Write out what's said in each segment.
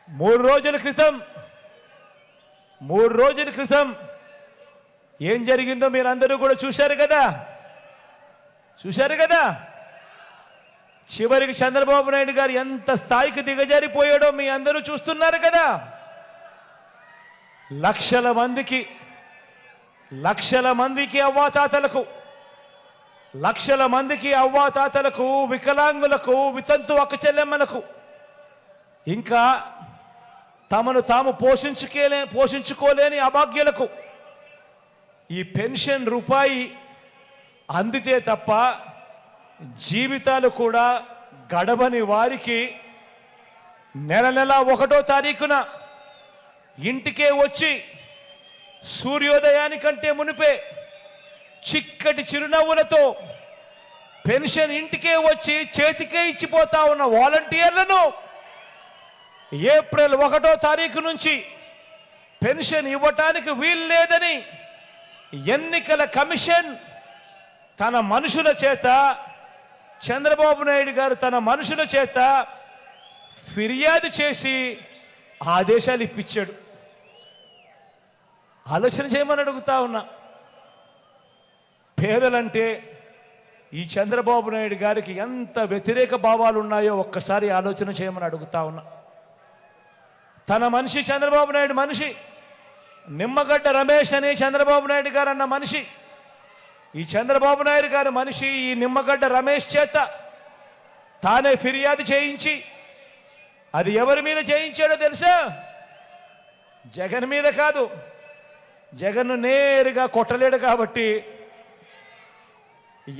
మూడు రోజుల క్రితం ఏం జరిగిందో మీరందరూ కూడా చూశారు కదా. చివరికి చంద్రబాబు నాయుడు గారు ఎంత స్థాయికి దిగజారిపోయాడో మీ అందరూ చూస్తున్నారు కదా. లక్షల మందికి అవ్వాతాతలకు వికలాంగులకు వితంతు అక్క చెల్లెమ్మలకు ఇంకా తమను తాము పోషించుకోలేని అభాగ్యులకు ఈ పెన్షన్ రూపాయి అందితే తప్ప జీవితాలు కూడా గడవని వారికి నెల 1వ తారీఖున ఇంటికే వచ్చి సూర్యోదయానికంటే మునిపే చిక్కటి చిరునవ్వులతో పెన్షన్ ఇంటికే వచ్చి చేతికే ఇచ్చిపోతా ఉన్న వాలంటీర్లను ఏప్రిల్ 1వ తారీఖు నుంచి పెన్షన్ ఇవ్వటానికి వీలు లేదని ఎన్నికల కమిషన్ తన మనుషుల చేత, చంద్రబాబు నాయుడు గారు తన మనుషుల చేత ఫిర్యాదు చేసి ఆదేశాలు ఇప్పించాడు. ఆలోచన చేయమని అడుగుతా ఉన్నా. పేదలంటే ఈ చంద్రబాబు నాయుడు గారికి ఎంత వ్యతిరేక భావాలు ఉన్నాయో ఒక్కసారి ఆలోచన చేయమని అడుగుతా ఉన్నా. తన మనిషి చంద్రబాబు నాయుడు మనిషి, నిమ్మగడ్డ రమేష్ అనే చంద్రబాబు నాయుడు గారు అన్న మనిషి, ఈ చంద్రబాబు నాయుడు గారు మనిషి ఈ నిమ్మగడ్డ రమేష్ చేత తానే ఫిర్యాదు చేయించి, అది ఎవరి మీద చేయించాడో తెలుసా? జగన్ మీద కాదు. జగన్ నేరుగా కొట్టలేడు కాబట్టి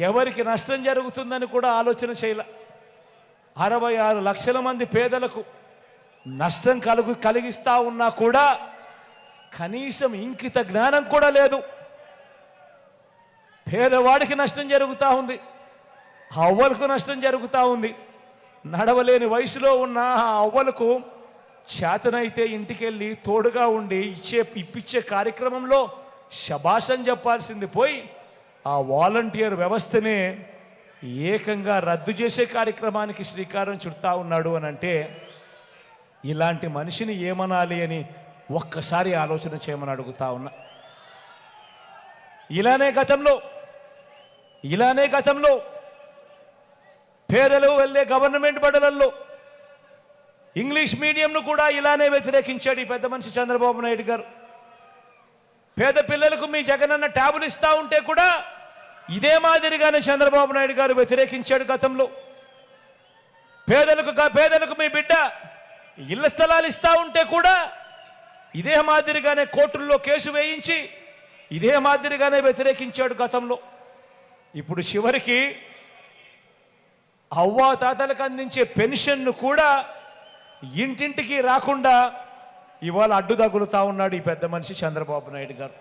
ఎవరికి నష్టం జరుగుతుందని కూడా ఆలోచన చేయలే. 66 లక్షల మంది పేదలకు నష్టం కలిగిస్తా ఉన్నా కూడా కనీసం ఇంకిత జ్ఞానం కూడా లేదు. పేదవాడికి నష్టం జరుగుతూ ఉంది, అవ్వలకు నష్టం జరుగుతూ ఉంది. నడవలేని వయసులో ఉన్న ఆ అవ్వలకు చేతనైతే ఇంటికెళ్ళి తోడుగా ఉండి ఇప్పించే కార్యక్రమంలో శభాషం చెప్పాల్సింది పోయి ఆ వాలంటీర్ వ్యవస్థనే ఏకంగా రద్దు చేసే కార్యక్రమానికి శ్రీకారం చుడతా ఉన్నాడు అని అంటే ఇలాంటి మనిషిని ఏమనాలి అని ఒక్కసారి ఆలోచన చేయమని అడుగుతా ఉన్నా. ఇలానే గతంలో పేదలు వెళ్ళే గవర్నమెంట్ బడులలో ఇంగ్లీష్ మీడియంను కూడా ఇలానే వ్యతిరేకించాడు ఈ పెద్ద మనిషి చంద్రబాబు నాయుడు గారు. పేద పిల్లలకు మీ జగనన్న ట్యాబులు ఇస్తా ఉంటే కూడా ఇదే మాదిరిగానే చంద్రబాబు నాయుడు గారు వ్యతిరేకించాడు గతంలో. పేదలకు మీ బిడ్డ ఇళ్ల స్థలాలు ఇస్తా ఉంటే కూడా ఇదే మాదిరిగానే కోర్టుల్లో కేసు వేయించి ఇదే మాదిరిగానే వ్యతిరేకించాడు గతంలో. ఇప్పుడు చివరికి అవ్వాతాతలకు అందించే పెన్షన్ను కూడా ఇంటింటికి రాకుండా ఇవాళ అడ్డు తగులుతా ఉన్నాడు ఈ పెద్ద మనిషి చంద్రబాబు నాయుడు గారు.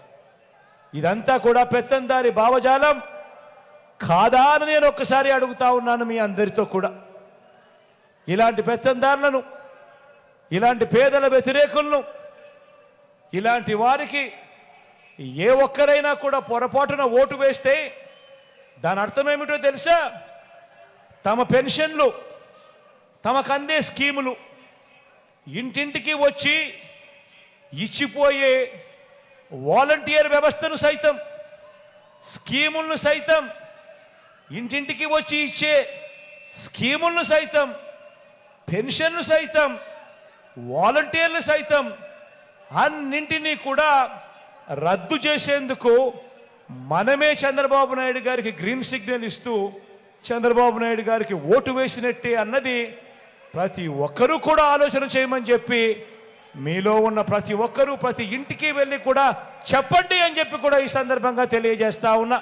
ఇదంతా కూడా పెత్తందారి భావజాలం కాదా అని నేను ఒక్కసారి అడుగుతా ఉన్నాను మీ అందరితో కూడా. ఇలాంటి పెత్తందారులను, ఇలాంటి పేదల వ్యతిరేకులను, ఇలాంటి వారికి ఏ ఒక్కరైనా కూడా పొరపాటున ఓటు వేస్తే దాని అర్థం ఏమిటో తెలుసా? తమ పెన్షన్లు, తమకు అందే స్కీములు ఇంటింటికి వచ్చి ఇచ్చిపోయే వాలంటీర్ వ్యవస్థను సైతం, స్కీములను సైతం, ఇంటింటికి వచ్చి ఇచ్చే స్కీములను సైతం, పెన్షన్లు సైతం, వాలంటీర్లు సైతం అన్నింటినీ కూడా రద్దు చేసేందుకు మనమే చంద్రబాబు నాయుడు గారికి గ్రీన్ సిగ్నల్ ఇస్తూ చంద్రబాబు నాయుడు గారికి ఓటు వేసినట్టే అన్నది ప్రతి ఒక్కరూ కూడా ఆలోచన చేయమని చెప్పి మీలో ఉన్న ప్రతి ఒక్కరూ ప్రతి ఇంటికి వెళ్ళి కూడా చెప్పండి అని చెప్పి కూడా ఈ సందర్భంగా తెలియజేస్తా ఉన్నా.